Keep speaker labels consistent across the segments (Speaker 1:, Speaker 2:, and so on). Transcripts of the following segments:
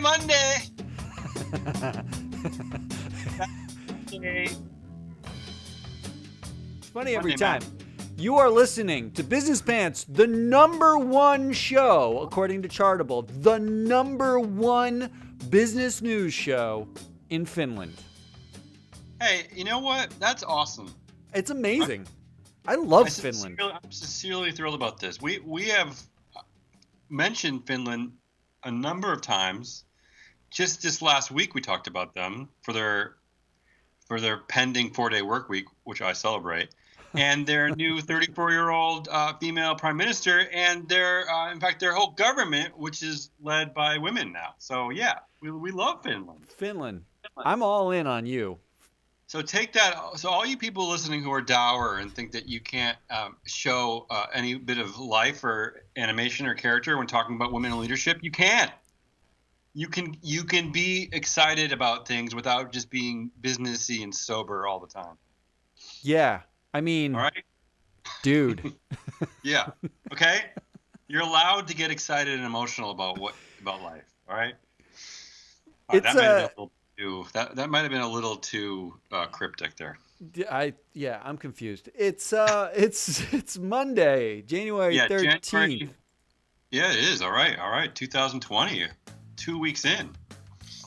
Speaker 1: Monday. Okay.
Speaker 2: It's funny every
Speaker 1: Monday,
Speaker 2: time.
Speaker 1: Matt.
Speaker 2: You are listening to Business Pants, the #1 show, according to Chartable, the #1 business news show in Finland.
Speaker 1: Hey, you know what? That's awesome.
Speaker 2: It's amazing. I love Finland.
Speaker 1: I'm sincerely thrilled about this. We have mentioned Finland a number of times. Just this last week, we talked about them for their pending 4-day work week, which I celebrate, and their new 34-year-old female prime minister, and in fact, their whole government, which is led by women now. So yeah, we love Finland.
Speaker 2: Finland. I'm all in on you.
Speaker 1: So take that. So all you people listening who are dour and think that you can't show any bit of life or animation or character when talking about women in leadership, you can. You can be excited about things without just being businessy and sober all the time.
Speaker 2: Yeah. I mean,
Speaker 1: All right?
Speaker 2: dude.
Speaker 1: Yeah. Okay? You're allowed to get excited and emotional about life. All right? All right,
Speaker 2: It's
Speaker 1: that might have been a little too cryptic there.
Speaker 2: I'm confused. It's Monday, January 13th.
Speaker 1: January. Yeah, it is. All right. 2020. 2 weeks in.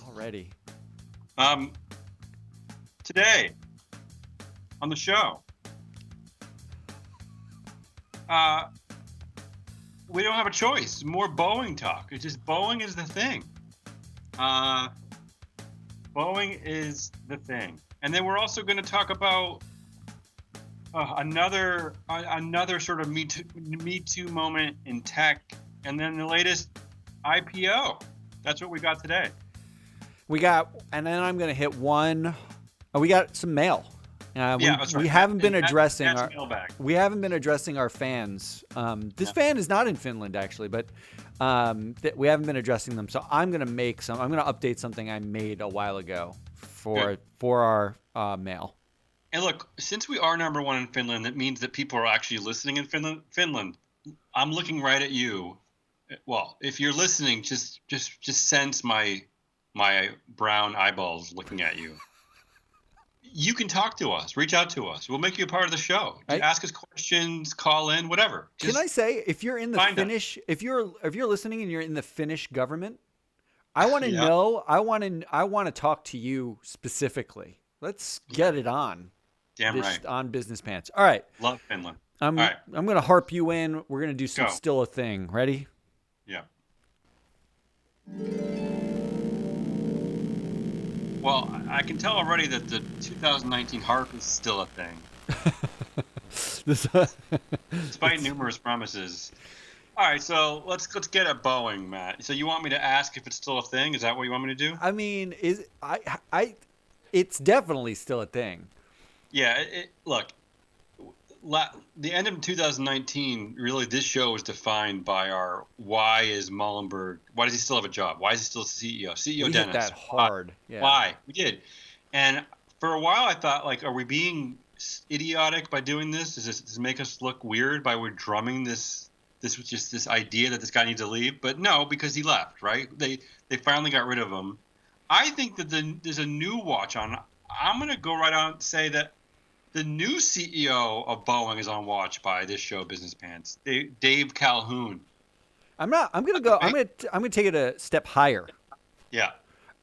Speaker 2: Already.
Speaker 1: Today on the show, we don't have a choice. More Boeing talk. It's just Boeing is the thing. Boeing is the thing. And then we're also going to talk about another sort of Me Too moment in tech, and then the latest IPO. That's what we got today.
Speaker 2: And then I'm going to hit one. We got some mail.
Speaker 1: That's right.
Speaker 2: We haven't been addressing our fans. This fan is not in Finland actually, but we haven't been addressing them. So I'm going to update something I made a while ago for our mail.
Speaker 1: And look, since we are #1 in Finland, that means that people are actually listening in Finland. I'm looking right at you. Well, if you're listening, just sense my brown eyeballs looking at you. You can talk to us, reach out to us. We'll make you a part of the show. Ask us questions, call in, whatever.
Speaker 2: Can I say, if you're in the Finnish, if you're listening and you're in the Finnish government, I want to know. I want to talk to you specifically. Let's get it on.
Speaker 1: Damn right.
Speaker 2: On Business Pants. All right.
Speaker 1: Love Finland.
Speaker 2: I'm going to harp you in. We're going to do some Still a Thing. Ready?
Speaker 1: Yeah. Well, I can tell already that the 2019 harp is still a thing. Despite numerous promises. All right, so let's get at Boeing, Matt. So you want me to ask if it's still a thing? Is that what you want me to do?
Speaker 2: I mean, it's definitely still a thing.
Speaker 1: Yeah, look, the end of 2019, really, this show was defined by our why does he still have a job? Why is he still CEO? CEO
Speaker 2: we
Speaker 1: Dennis.
Speaker 2: Hit that hard. Yeah.
Speaker 1: Why? We did. And for a while, I thought, like, are we being idiotic by doing this? Does this make us look weird by we're drumming this idea that this guy needs to leave? But no, because he left, right? They finally got rid of him. I think that there's a new watch on. I'm going to go right out and say that the new CEO of Boeing is on watch by this show, Business Pants. Dave Calhoun.
Speaker 2: I'm going to take it a step higher.
Speaker 1: Yeah.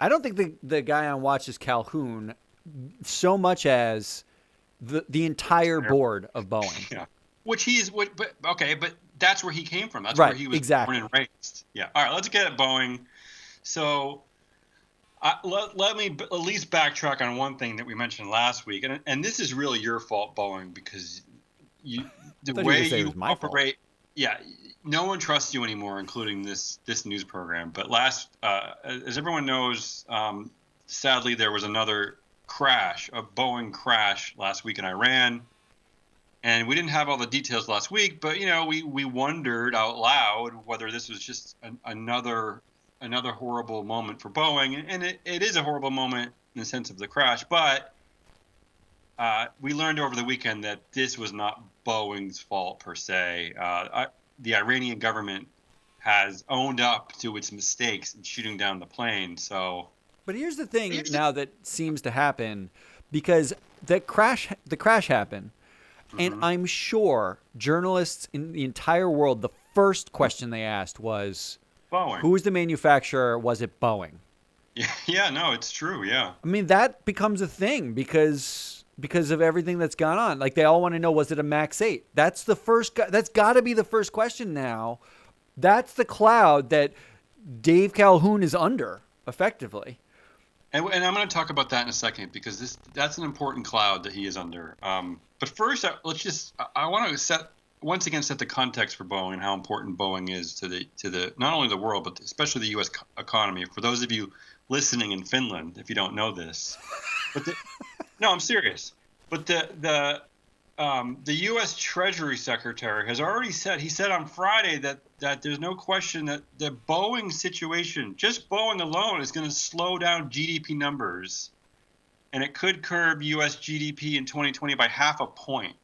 Speaker 2: I don't think the guy on watch is Calhoun so much as the entire board of Boeing.
Speaker 1: Yeah. But that's where he came from. That's where he was born and raised. Yeah. All right, let's get at Boeing. So let me at least backtrack on one thing that we mentioned last week, and this is really your fault, Boeing, because the way you operate. Yeah, no one trusts you anymore, including this news program. But as everyone knows, sadly there was another a Boeing crash last week in Iran, and we didn't have all the details last week. But we wondered out loud whether this was just another horrible moment for Boeing, and it is a horrible moment in the sense of the crash, but we learned over the weekend that this was not Boeing's fault per se. The Iranian government has owned up to its mistakes in shooting down the plane. So,
Speaker 2: but here's the thing now that seems to happen, because the crash happened, and I'm sure journalists in the entire world, the first question they asked was,
Speaker 1: Boeing.
Speaker 2: Who was the manufacturer? Was it Boeing?
Speaker 1: Yeah, no, it's true. Yeah.
Speaker 2: I mean, that becomes a thing because of everything that's gone on. Like, they all want to know, was it a Max 8? That's got to be the first question now. That's the cloud that Dave Calhoun is under, effectively.
Speaker 1: And I'm going to talk about that in a second, because that's an important cloud that he is under. But first, I want to once again set the context for Boeing and how important Boeing is to the not only the world, but especially the U.S. economy. For those of you listening in Finland, if you don't know this, no, I'm serious. But the U.S. Treasury Secretary has already said, he said on Friday that there's no question that the Boeing situation, just Boeing alone, is going to slow down GDP numbers, and it could curb U.S. GDP in 2020 by 0.5 point.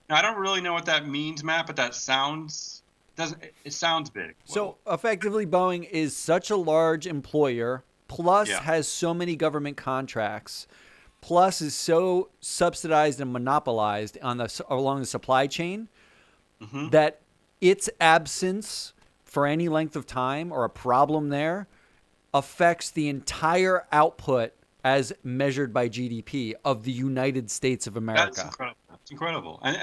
Speaker 1: Now, I don't really know what that means, Matt, but it sounds big.
Speaker 2: So effectively, Boeing is such a large employer, plus has so many government contracts, plus is so subsidized and monopolized along the supply chain, that its absence for any length of time or a problem there affects the entire output as measured by GDP of the United States of America.
Speaker 1: That's incredible. It's incredible, and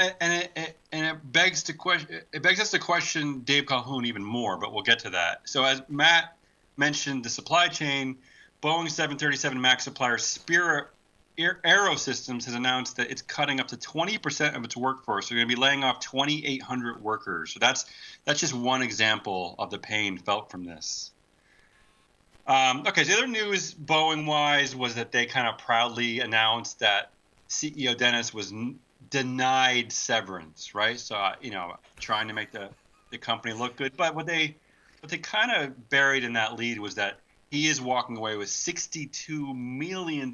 Speaker 1: it begs us to question Dave Calhoun even more. But we'll get to that. So as Matt mentioned, the supply chain, Boeing 737 MAX supplier Spirit Aerosystems has announced that it's cutting up to 20% of its workforce. They're going to be laying off 2,800 workers. So that's just one example of the pain felt from this. Okay, so the other news Boeing-wise was that they kind of proudly announced that CEO Dennis was denied severance, right? So, trying to make the company look good. But what they kind of buried in that lead was that he is walking away with $62 million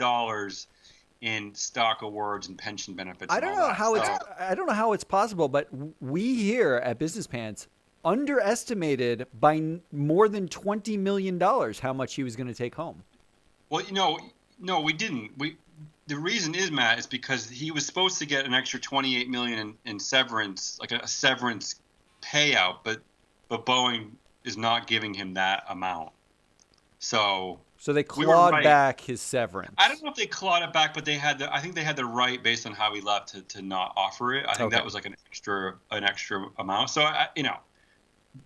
Speaker 1: in stock awards and pension benefits.
Speaker 2: I don't know how it's possible, but we here at Business Pants underestimated by more than $20 million how much he was going to take home.
Speaker 1: Well, no, we didn't. The reason is, Matt, is because he was supposed to get an extra $28 million in severance, like a severance payout, but Boeing is not giving him that amount. So
Speaker 2: they clawed back his severance.
Speaker 1: I don't know if they clawed it back, but I think they had the right, based on how he left, to not offer it. I think that was like an extra amount. So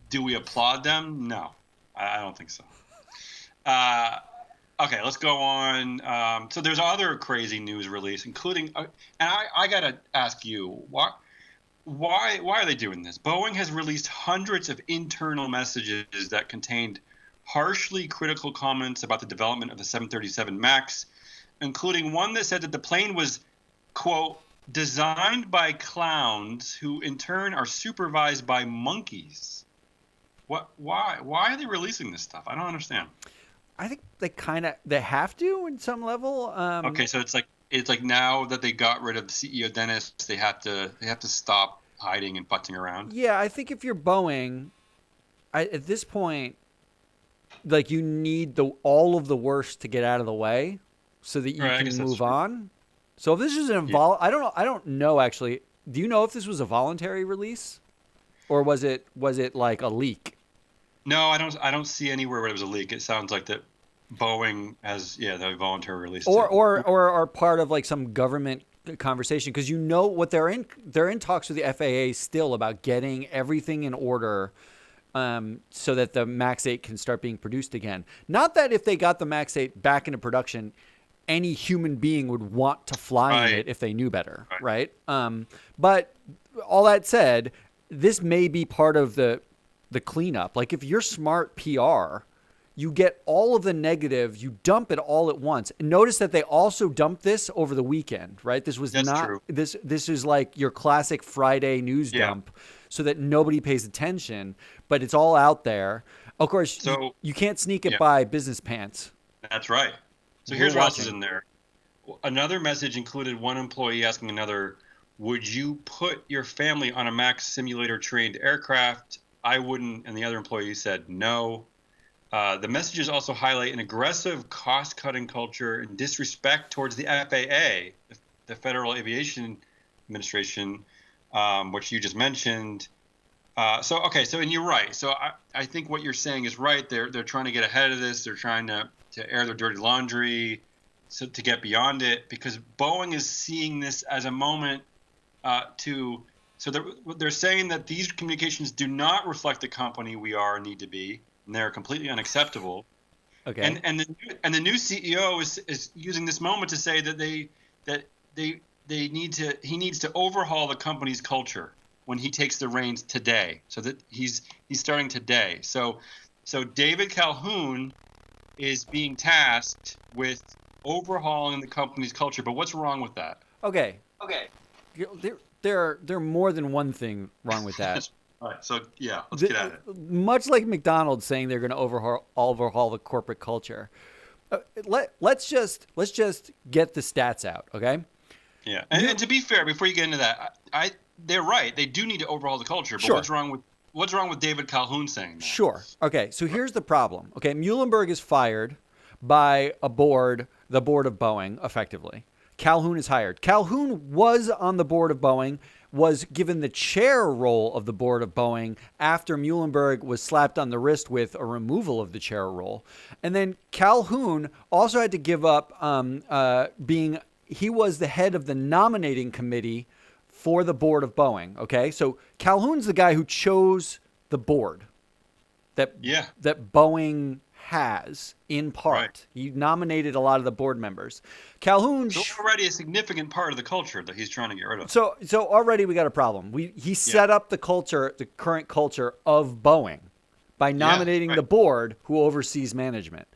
Speaker 1: do we applaud them? No, I don't think so. Okay, let's go on. So there's other crazy news release, including, and I gotta ask you, why are they doing this? Boeing has released hundreds of internal messages that contained harshly critical comments about the development of the 737 MAX, including one that said that the plane was, quote, designed by clowns who in turn are supervised by monkeys. Why are they releasing this stuff? I don't understand.
Speaker 2: I think they have to in some level.
Speaker 1: Okay, so it's like now that they got rid of the CEO Dennis, they have to stop hiding and futzing around.
Speaker 2: Yeah, I think if you're Boeing, at this point, like, you need all of the worst to get out of the way so that you can move on. So if this is I don't know actually. Do you know if this was a voluntary release, or was it like a leak?
Speaker 1: No, I don't see anywhere where it was a leak. It sounds like that Boeing has the voluntary release,
Speaker 2: or are part of like some government conversation, because what they're in talks with the FAA still about getting everything in order, so that the MAX 8 can start being produced again. Not that if they got the MAX 8 back into production, any human being would want to fly in it if they knew better, right? But all that said, this may be part of the cleanup. Like, if you're smart PR, you get all of the negative, you dump it all at once. And notice that they also dumped this over the weekend, right? This was true. This is like your classic Friday news dump, so that nobody pays attention, but it's all out there. Of course, you can't sneak it by Business Pants.
Speaker 1: That's right. So here's what else is in there. Another message included one employee asking another, would you put your family on a MAX simulator trained aircraft? I wouldn't, and the other employee said no. The messages also highlight an aggressive cost-cutting culture and disrespect towards the FAA, the Federal Aviation Administration, which you just mentioned. And you're right. So I think what you're saying is right. They're trying to get ahead of this. They're trying to air their dirty laundry, so to get beyond it, because Boeing is seeing this as a moment So they're saying that these communications do not reflect the company we are and need to be, and they're completely unacceptable.
Speaker 2: Okay.
Speaker 1: And the new CEO is using this moment to say that he needs to overhaul the company's culture when he takes the reins today. So that he's starting today. So David Calhoun is being tasked with overhauling the company's culture. But what's wrong with that?
Speaker 2: Okay. There are more than one thing wrong with that.
Speaker 1: All right. So yeah, let's get at it.
Speaker 2: Much like McDonald's saying they're going to overhaul the corporate culture. Let's just get the stats out, okay?
Speaker 1: Yeah. And to be fair, before you get into that, they're right. They do need to overhaul the culture. But
Speaker 2: sure.
Speaker 1: What's wrong with David Calhoun saying that?
Speaker 2: Sure. Okay. So here's the problem. Okay, Muhlenberg is fired by the board of Boeing, effectively. Calhoun is hired. Calhoun was on the board of Boeing, was given the chair role of the board of Boeing after Muhlenberg was slapped on the wrist with a removal of the chair role. And then Calhoun also had to give up he was the head of the nominating committee for the board of Boeing. Okay. So Calhoun's the guy who chose the board that Boeing has, in part. Right. He nominated a lot of the board members. Calhoun...
Speaker 1: So already a significant part of the culture that he's trying to get rid of.
Speaker 2: So already we got a problem. He set up the current culture of Boeing by nominating the board who oversees management.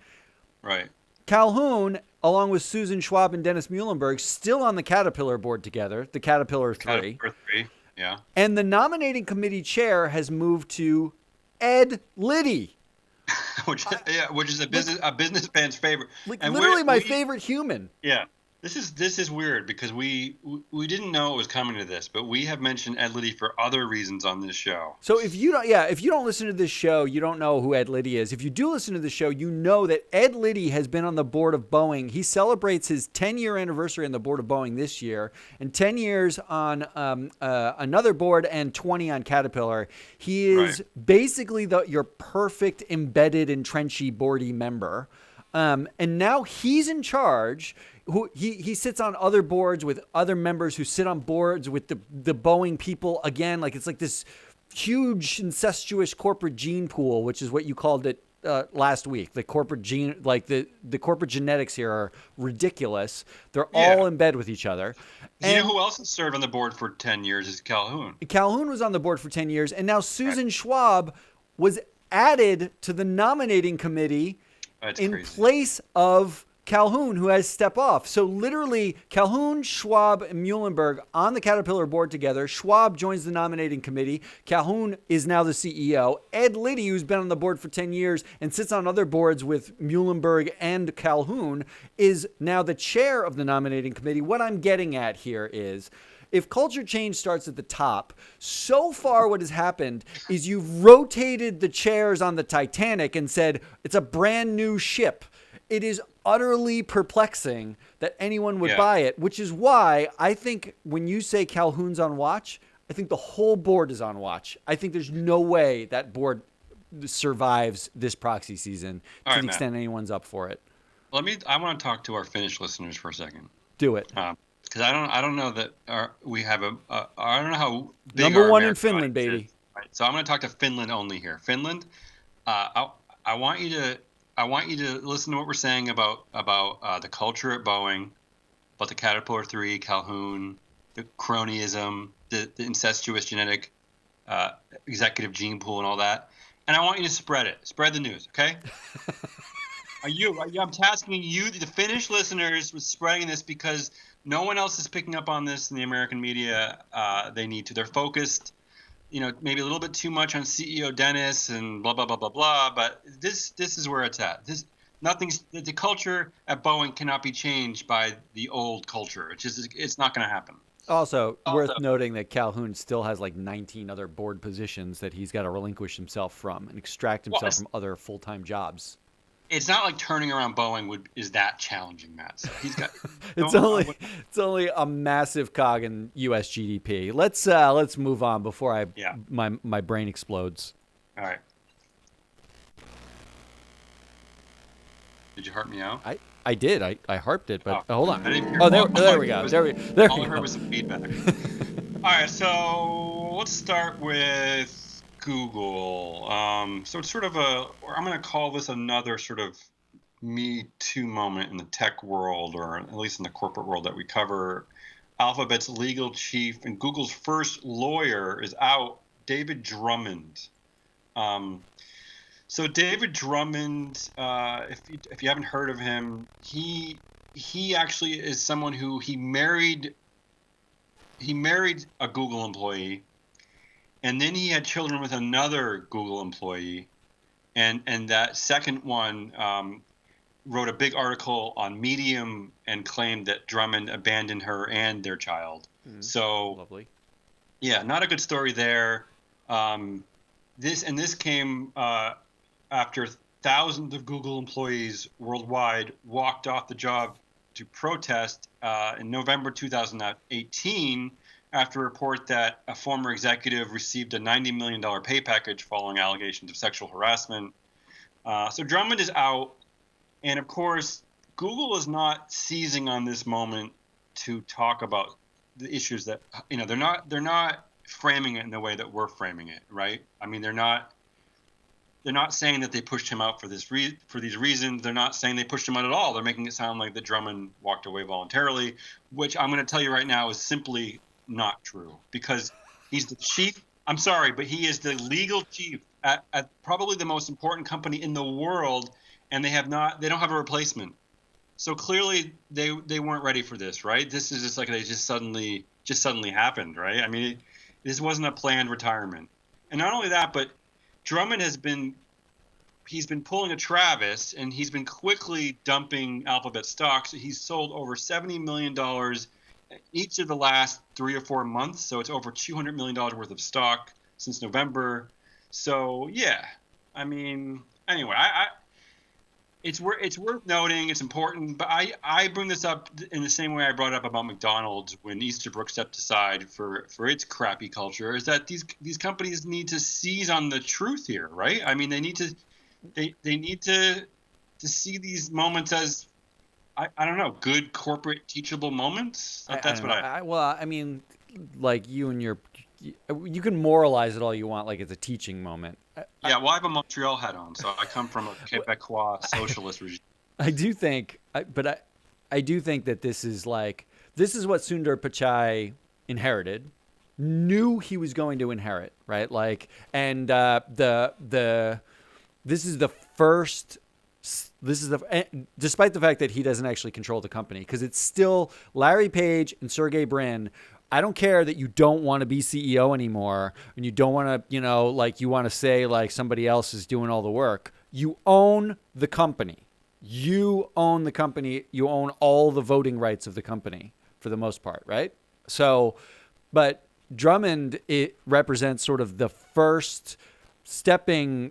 Speaker 1: Right.
Speaker 2: Calhoun, along with Susan Schwab and Dennis Muhlenberg, still on the Caterpillar board together, the Caterpillar 3.
Speaker 1: Caterpillar 3, yeah.
Speaker 2: And the nominating committee chair has moved to Ed Liddy.
Speaker 1: which is a businessman's favorite.
Speaker 2: And literally my favorite human.
Speaker 1: Yeah. This is weird because we didn't know it was coming to this, but we have mentioned Ed Liddy for other reasons on this show.
Speaker 2: So if you don't listen to this show, you don't know who Ed Liddy is. If you do listen to the show, you know that Ed Liddy has been on the board of Boeing. He celebrates his 10-year anniversary on the board of Boeing this year, and 10 years on another board and 20 on Caterpillar. He is basically your perfect embedded and trenchy boardy member. And now he's in charge. He sits on other boards with other members who sit on boards with the Boeing people again. Like it's like this huge incestuous corporate gene pool, which is what you called it last week. The corporate gene, like the corporate genetics here are ridiculous. They're all in bed with each other.
Speaker 1: And you know who else has served on the board for 10 years is Calhoun.
Speaker 2: Calhoun was on the board for 10 years, and now Susan Schwab was added to the nominating committee place of Calhoun, who has stepped off. So literally Calhoun, Schwab, and Muhlenberg on the Caterpillar board together. Schwab joins the nominating committee. Calhoun is now the CEO. Ed Liddy, who's been on the board for 10 years and sits on other boards with Muhlenberg and Calhoun, is now the chair of the nominating committee. What I'm getting at here is, if culture change starts at the top, so far what has happened is you've rotated the chairs on the Titanic and said it's a brand new ship. It is utterly perplexing that anyone would buy it, which is why I think when you say Calhoun's on watch, I think the whole board is on watch. I think there's no way that board survives this proxy season to the extent anyone's up for it.
Speaker 1: I want to talk to our Finnish listeners for a second.
Speaker 2: Do it.
Speaker 1: Because I don't know that we have I don't know how big
Speaker 2: number one in Finland, baby.
Speaker 1: Right. So I'm going to talk to Finland only here. Finland, I want you to listen to what we're saying about the culture at Boeing, about the Caterpillar 3, Calhoun, the cronyism, the incestuous genetic executive gene pool, and all that. And I want you to spread the news, okay? I'm tasking you, the Finnish listeners, with spreading this because no one else is picking up on this in the American media. They need to. They're focused, maybe a little bit too much on CEO Dennis and blah, blah, blah, blah, blah. But this is where it's at. The culture at Boeing cannot be changed by the old culture. It's not going to happen.
Speaker 2: Also, worth noting that Calhoun still has like 19 other board positions that he's got to relinquish himself from and extract himself from other full-time jobs.
Speaker 1: It's not like turning around Boeing is that challenging, Matt. So he's got.
Speaker 2: it's only a massive cog in U.S. GDP. Let's move on before my brain explodes.
Speaker 1: All right. Did you harp me out?
Speaker 2: I did. I harped it, but hold on. There we go.
Speaker 1: All I heard was some feedback. All right, so let's start with Google. So it's sort of I'm going to call this another sort of MeToo moment in the tech world, or at least in the corporate world that we cover. Alphabet's legal chief and Google's first lawyer is out, David Drummond. So David Drummond, if you haven't heard of him, he actually is someone who he married a Google employee, and then he had children with another Google employee, and that second one wrote a big article on Medium and claimed that Drummond abandoned her and their child. So
Speaker 2: lovely.
Speaker 1: Yeah, not a good story there. This came after thousands of Google employees worldwide walked off the job to protest in November 2018 after a report that a former executive received a $90 million pay package following allegations of sexual harassment. So Drummond is out, and of course, Google is not seizing on this moment to talk about the issues that they're not framing it in the way that we're framing it, right? I mean, they're not saying that they pushed him out for these reasons. They're not saying they pushed him out at all. They're making it sound like that Drummond walked away voluntarily, which I'm going to tell you right now is simply not true, because he's the chief. I'm sorry, but he is the legal chief at probably the most important company in the world, and they don't have a replacement. So clearly they weren't ready for this, right? This is just like they just suddenly happened, right? I mean, this wasn't a planned retirement. And not only that, but Drummond he's been pulling a Travis, and he's been quickly dumping Alphabet stocks. He's sold over $70 million each of the last 3 or 4 months. So it's over $200 million worth of stock since November. So yeah, I mean, anyway, it's worth noting. It's important, but I bring this up in the same way I brought up about McDonald's when Easterbrook stepped aside for its crappy culture. Is that these companies need to seize on the truth here, right? I mean, they need to see these moments as I don't know, good corporate teachable moments. That's what
Speaker 2: I mean, like you can moralize it all you want, like it's a teaching moment.
Speaker 1: Yeah, well, I have a Montreal hat on, so I come from a Quebecois socialist regime.
Speaker 2: I do think that this is what Sundar Pichai inherited, knew he was going to inherit, right? Like, and despite the fact that he doesn't actually control the company, because it's still Larry Page and Sergey Brin. I don't care that you don't want to be CEO anymore and you don't want to, you want to say like somebody else is doing all the work. You own the company. You own the company. You own all the voting rights of the company for the most part, right? So, but Drummond, it represents sort of the first stumbling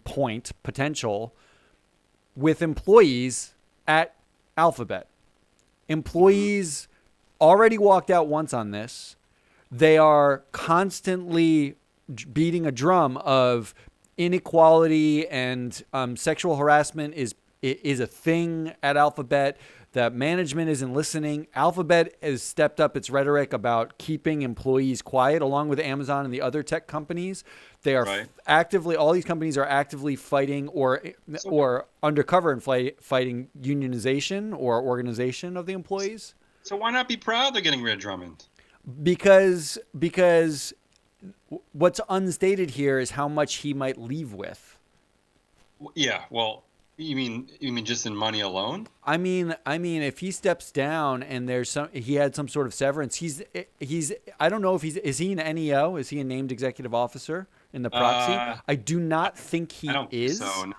Speaker 2: point potential with employees at Alphabet. Employees already walked out once on this. They are constantly beating a drum of inequality and sexual harassment is a thing at Alphabet. The management isn't listening. Alphabet has stepped up its rhetoric about keeping employees quiet, along with Amazon and the other tech companies. They are all these companies are actively fighting or undercover and fighting unionization or organization of the employees.
Speaker 1: So why not be proud they're getting rid of Drummond?
Speaker 2: Because what's unstated here is how much he might leave with.
Speaker 1: Yeah, well, you mean just in money alone?
Speaker 2: I mean, if he steps down and he had some sort of severance, he's I don't know if is he an NEO? Is he a named executive officer in the proxy? I do not think he is.
Speaker 1: Think so, no.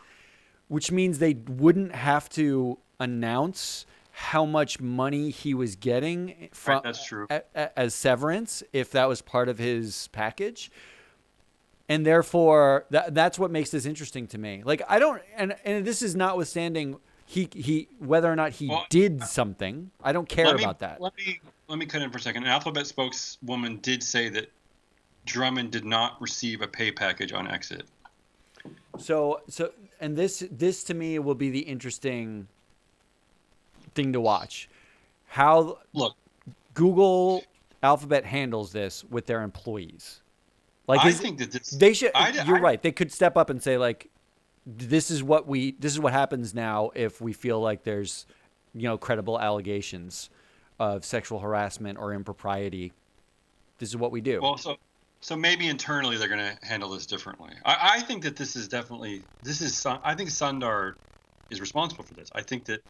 Speaker 2: Which means they wouldn't have to announce how much money he was getting from
Speaker 1: that's true.
Speaker 2: As severance, if that was part of his package. And therefore, that's what makes this interesting to me. Like, I don't, and this is notwithstanding he whether or not he did something. I don't care about that.
Speaker 1: Let me cut in for a second. An Alphabet spokeswoman did say that Drummond did not receive a pay package on exit.
Speaker 2: So, and this to me will be the interesting thing to watch. How Google Alphabet handles this with their employees. Like,
Speaker 1: I think that
Speaker 2: they should. You're right. They could step up and say, like, this is what happens now if we feel like there's, credible allegations of sexual harassment or impropriety. This is what we do.
Speaker 1: Well, so maybe internally they're going to handle this differently. I think that this is definitely I think Sundar is responsible for this. I think that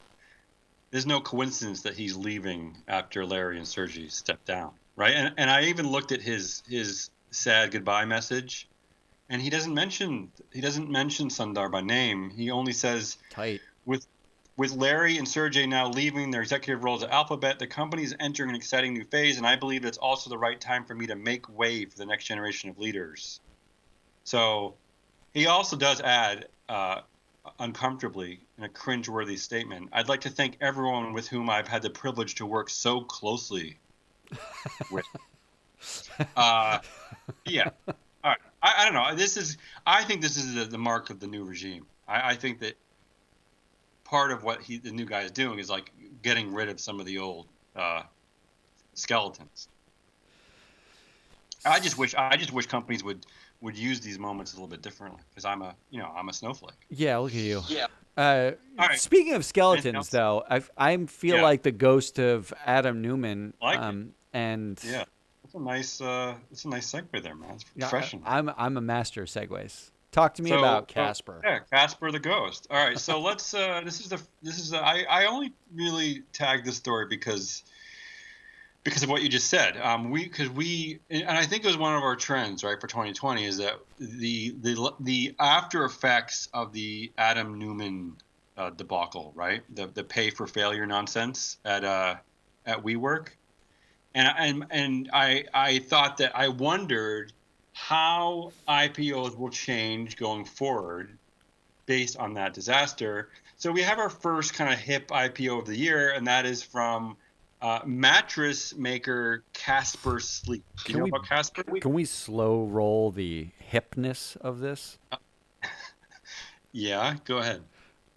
Speaker 1: there's no coincidence that he's leaving after Larry and Sergey stepped down, right? And I even looked at his sad goodbye message, and he doesn't mention Sundar by name. He only says,
Speaker 2: tight.
Speaker 1: With Larry and Sergey now leaving their executive roles at Alphabet, the company is entering an exciting new phase, and I believe it's also the right time for me to make way for the next generation of leaders. So he also does add, uncomfortably, in a cringeworthy statement, I'd like to thank everyone with whom I've had the privilege to work so closely with. Yeah. All right. I don't know. I think this is the mark of the new regime. I think that part of what the new guy is doing is like getting rid of some of the old skeletons. I just wish companies would use these moments a little bit differently, because I'm a snowflake.
Speaker 2: Yeah, look at you.
Speaker 1: Yeah.
Speaker 2: All right. Speaking of skeletons, though, I feel like the ghost of Adam Newman. And
Speaker 1: yeah, it's a nice segue there, man. It's refreshing.
Speaker 2: I'm a master of segues. Talk to me about Casper.
Speaker 1: Yeah, Casper the ghost. All right, so let's. I only really tagged this story because of what you just said. And I think it was one of our trends, right, for 2020, is that the after effects of the Adam Newman debacle, right, the pay for failure nonsense at WeWork, and I thought that I wondered how IPOs will change going forward based on that disaster. So we have our first kind of hip IPO of the year, and that is from mattress maker Casper Sleep. Do you know about Casper?
Speaker 2: Can we slow roll the hipness of this?
Speaker 1: Yeah, go ahead.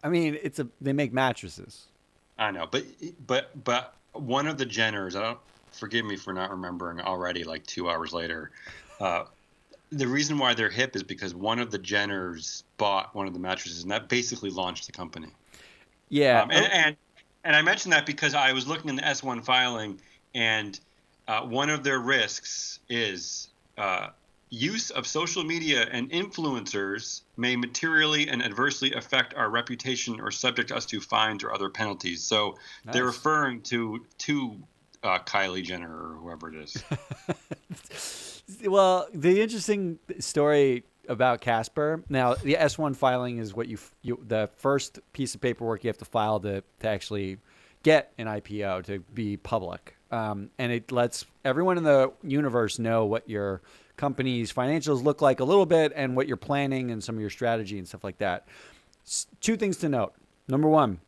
Speaker 2: I mean, they make mattresses.
Speaker 1: I know, but one of the Jenners, forgive me for not remembering already, like 2 hours later. The reason why they're hip is because one of the Jenners bought one of the mattresses, and that basically launched the company.
Speaker 2: Yeah,
Speaker 1: and I mentioned that because I was looking in the S1 filing, and one of their risks is use of social media and influencers may materially and adversely affect our reputation or subject us to fines or other penalties. So they're referring to Kylie Jenner or whoever it is.
Speaker 2: Well, the interesting story about Casper. Now, the S1 filing is what the first piece of paperwork you have to file to actually get an IPO, to be public. And it lets everyone in the universe know what your company's financials look like a little bit, and what you're planning and some of your strategy and stuff like that. Two things to note. Number one,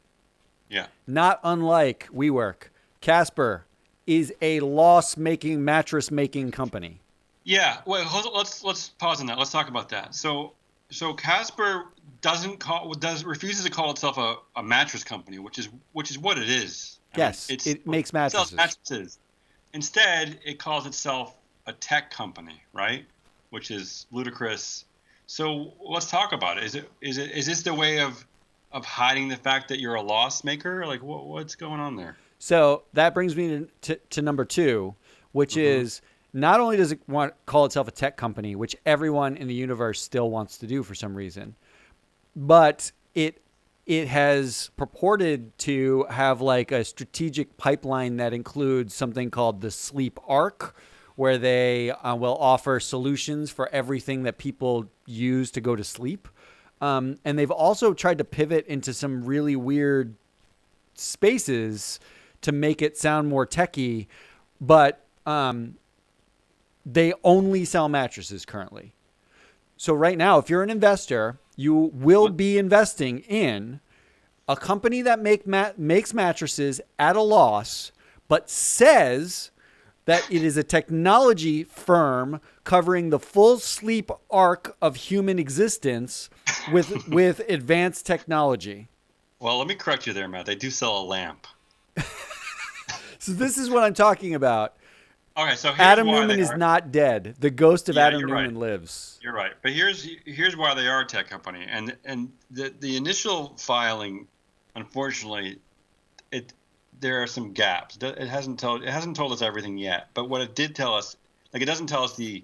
Speaker 2: not unlike WeWork, Casper is a loss-making mattress-making company.
Speaker 1: Yeah, well, let's pause on that. Let's talk about that. So Casper refuses to call itself a mattress company, which is what it is.
Speaker 2: Yes, it makes mattresses.
Speaker 1: It sells mattresses. Instead, it calls itself a tech company, right? Which is ludicrous. So let's talk about it. Is this the way of hiding the fact that you're a loss maker? Like, what's going on there?
Speaker 2: So that brings me to number two, which is, not only does it call itself a tech company, which everyone in the universe still wants to do for some reason, but it has purported to have like a strategic pipeline that includes something called the Sleep Arc, where they will offer solutions for everything that people use to go to sleep. And they've also tried to pivot into some really weird spaces to make it sound more techy, but they only sell mattresses currently. So right now, if you're an investor, you will be investing in a company that makes mattresses at a loss, but says that it is a technology firm covering the full sleep arc of human existence with advanced technology.
Speaker 1: Well, let me correct you there, Matt. They do sell a lamp.
Speaker 2: So this is what I'm talking about.
Speaker 1: Okay, so
Speaker 2: Adam Newman is not dead. The ghost of Adam Newman lives.
Speaker 1: You're right, but here's why they are a tech company, and the initial filing, unfortunately, there are some gaps. It hasn't told us everything yet, but what it did tell us, like it doesn't tell us the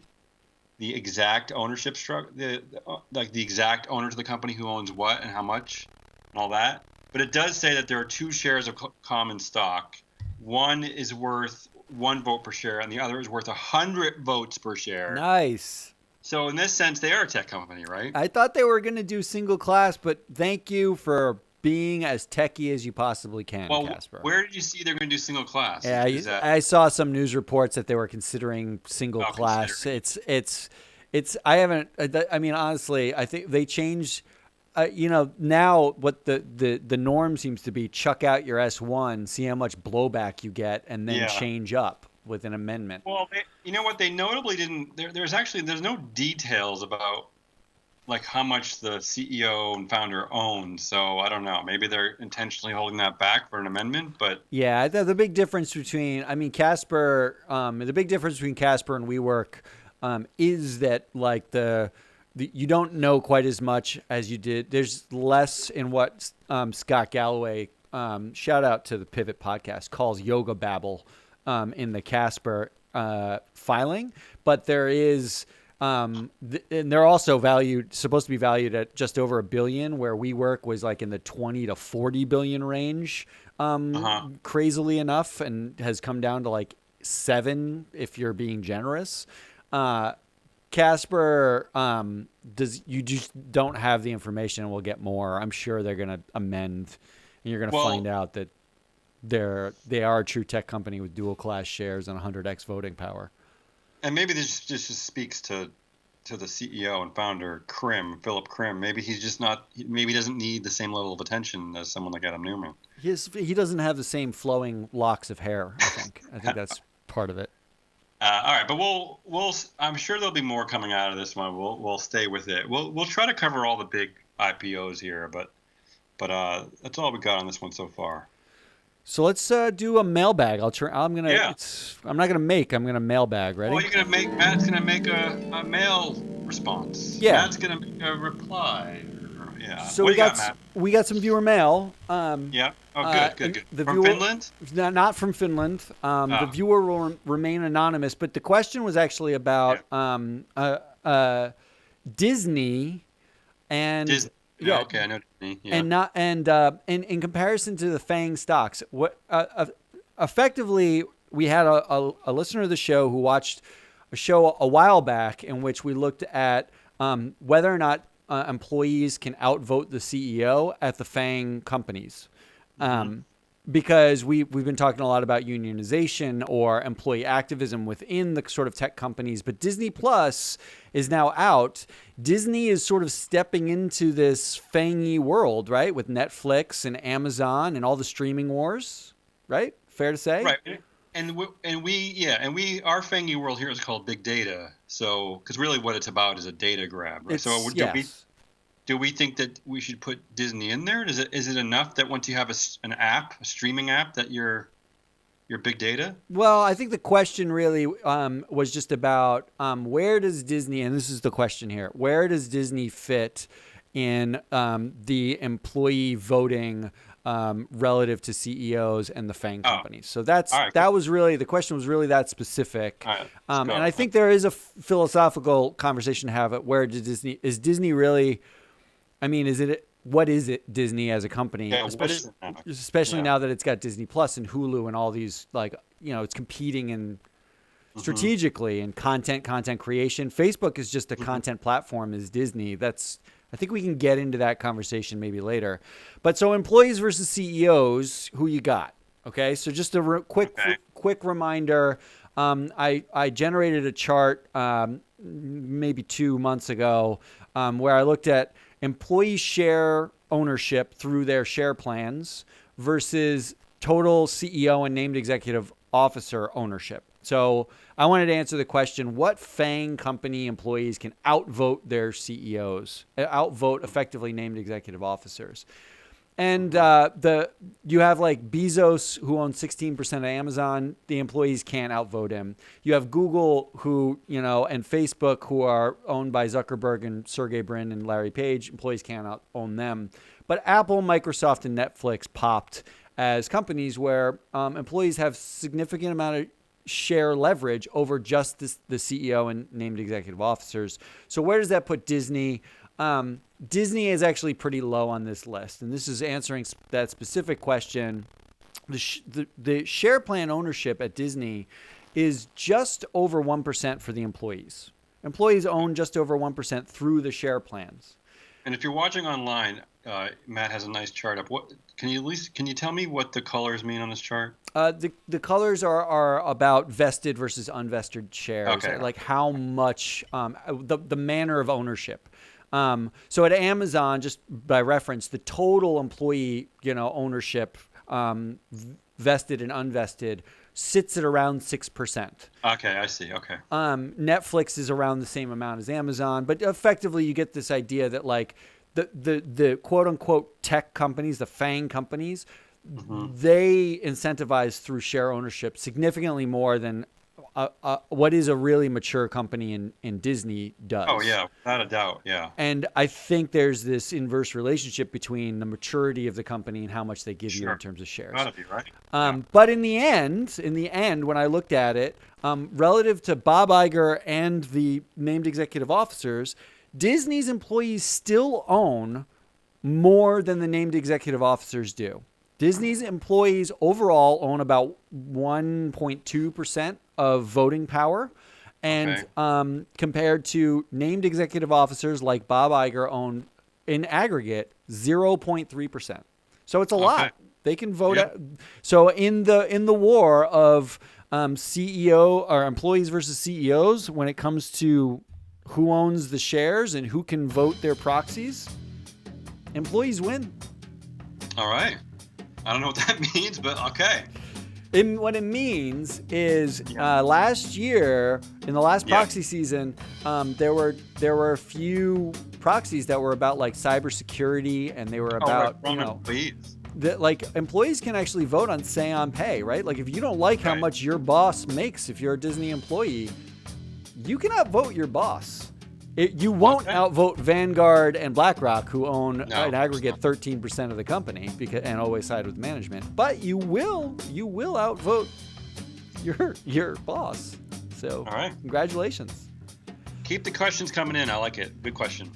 Speaker 1: exact ownership structure, the exact owners of the company who owns what and how much and all that. But it does say that there are 2 shares of common stock. One is worth 1 vote per share, and the other is worth 100 votes per share.
Speaker 2: Nice.
Speaker 1: So in this sense, they are a tech company, right?
Speaker 2: I thought they were going to do single class, but thank you for being as techie as you possibly can, Casper.
Speaker 1: Where did you see they're going to do single class?
Speaker 2: Yeah, I saw some news reports that they were considering single class. It's. I haven't. I mean, honestly, I think they changed. Now what the norm seems to be: chuck out your S1, see how much blowback you get, and then change up with an amendment.
Speaker 1: Well, you know what? They notably didn't. There's no details about like how much the CEO and founder owns. So I don't know. Maybe they're intentionally holding that back for an amendment. But
Speaker 2: yeah, the big difference between Casper, the big difference between Casper and WeWork is that like you don't know quite as much as you did. There's less in what Scott Galloway, shout out to the Pivot podcast, calls yoga babble in the Casper filing, but there is. And they're also supposed to be valued at just over $1 billion, where WeWork was like in the 20 to 40 billion range, crazily enough, and has come down to like 7 if you're being generous. Casper, you just don't have the information, and we'll get more. I'm sure they're going to amend, and you're going to find out that they are a true tech company with dual class shares and 100x voting power.
Speaker 1: And maybe this just speaks to the CEO and founder, Philip Krim. Maybe he's just not. Maybe he doesn't need the same level of attention as someone like Adam Newman.
Speaker 2: He doesn't have the same flowing locks of hair. I think that's part of it.
Speaker 1: All right, but we'll. I'm sure there'll be more coming out of this one. We'll stay with it. We'll try to cover all the big IPOs here, but that's all we got on this one so far.
Speaker 2: So let's do a mailbag. I'm gonna mailbag. Ready?
Speaker 1: Well, Matt's gonna make a mail response.
Speaker 2: Yeah.
Speaker 1: Matt's gonna make a reply. Yeah.
Speaker 2: So we got some viewer mail.
Speaker 1: Yeah. Oh, good. From Finland?
Speaker 2: Not from Finland. The viewer will remain anonymous, but the question was actually about Disney and.
Speaker 1: Disney. Yeah, okay, I know.
Speaker 2: Yeah. And in comparison to the FANG stocks, what effectively we had a listener of the show who watched a show a while back in which we looked at whether or not employees can outvote the CEO at the FANG companies. Because we've been talking a lot about unionization or employee activism within the sort of tech companies, but Disney Plus is now out. Disney is sort of stepping into this fangy world, right? With Netflix and Amazon and all the streaming wars, right? Fair to say?
Speaker 1: Right. And our fangy world here is called big data. So, because really what it's about is a data grab, right? Do we think that we should put Disney in there? Is it enough that once you have a streaming app, that you're big data?
Speaker 2: Well, I think the question really was just about where does Disney, and this is the question here, where does Disney fit in the employee voting relative to CEOs and the FANG companies? So was really, the question was really that specific.
Speaker 1: All right,
Speaker 2: and I think there is a philosophical conversation to have. Where is Disney really? I mean, what is it Disney as a company, especially now that it's got Disney Plus and Hulu and all these, like, it's competing in strategically in content creation. Facebook is just a content platform as Disney. I think we can get into that conversation maybe later. But so employees versus CEOs, who you got? Okay, so just a quick reminder. I generated a chart maybe 2 months ago where I looked at employee share ownership through their share plans versus total CEO and named executive officer ownership. So I wanted to answer the question, what FANG company employees can outvote their CEOs, outvote effectively named executive officers? And you have like Bezos, who owns 16% of Amazon. The employees can't outvote him. You have Google, who, and Facebook, who are owned by Zuckerberg and Sergey Brin and Larry Page. Employees can't own them. But Apple, Microsoft, and Netflix popped as companies where employees have significant amount of share leverage over just the CEO and named executive officers. So where does that put Disney? Disney is actually pretty low on this list, and this is answering that specific question. The share plan ownership at Disney is just over 1% for the employees. Employees own just over 1% through the share plans.
Speaker 1: And if you're watching online, Matt has a nice chart up. Can you tell me what the colors mean on this chart?
Speaker 2: The colors are about vested versus unvested shares, like how much the manner of ownership. So at Amazon, just by reference, the total employee ownership, vested and unvested, sits at around 6%.
Speaker 1: Okay, I see. Okay.
Speaker 2: Netflix is around the same amount as Amazon, but effectively you get this idea that like the quote unquote tech companies, the FANG companies, they incentivize through share ownership significantly more than what is a really mature company in Disney does.
Speaker 1: Oh yeah, without a doubt, yeah.
Speaker 2: And I think there's this inverse relationship between the maturity of the company and how much they give you in terms of shares.
Speaker 1: That'd be right.
Speaker 2: But in the end, when I looked at it, relative to Bob Iger and the named executive officers, Disney's employees still own more than the named executive officers do. Disney's employees overall own about 1.2% of voting power. And compared to named executive officers like Bob Iger own, in aggregate, 0.3%. So it's a lot. They can vote. So in the war of CEO or employees versus CEOs, when it comes to who owns the shares and who can vote their proxies, employees win.
Speaker 1: All right. I don't know what that means, but okay.
Speaker 2: What it means is last year, in the last proxy season, there were a few proxies that were about like cybersecurity, and they were about
Speaker 1: employees.
Speaker 2: That like employees can actually vote on say on pay, right? Like if you don't like how much your boss makes, if you're a Disney employee, you can outvote your boss. You won't outvote Vanguard and BlackRock, who own an aggregate 13% of the company, and always side with management. But you will outvote your boss. So, congratulations.
Speaker 1: Keep the questions coming in. I like it. Good question.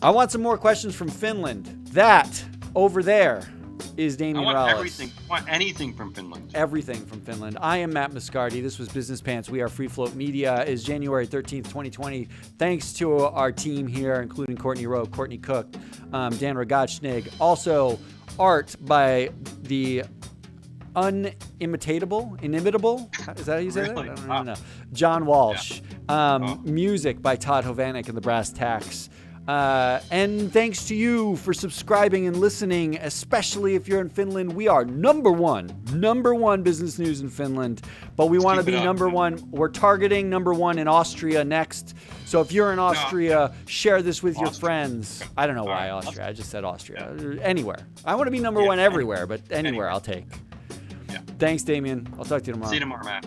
Speaker 2: I want some more questions from Finland. That over there is Damian Rallis.
Speaker 1: I want anything from Finland.
Speaker 2: Everything from Finland. I am Matt Moscardi. This was Business Pants. We are Free Float Media. It is January 13th, 2020. Thanks to our team here, including Courtney Rowe, Courtney Cook, Dan Rogachnig. Also, art by the inimitable? Is that how you say that? I don't know. John Walsh. Music by Todd Hovanek and the Brass Tacks. And thanks to you for subscribing and listening, especially if you're in Finland. We are number one business news in Finland, but we want to be number one. We're targeting number one in Austria next. So if you're in Austria, share this with your friends. I don't know why Austria. I just said Austria. Anywhere. I want to be number one everywhere, but anywhere I'll take. Thanks, Damian. I'll talk to you tomorrow.
Speaker 1: See you tomorrow, Matt.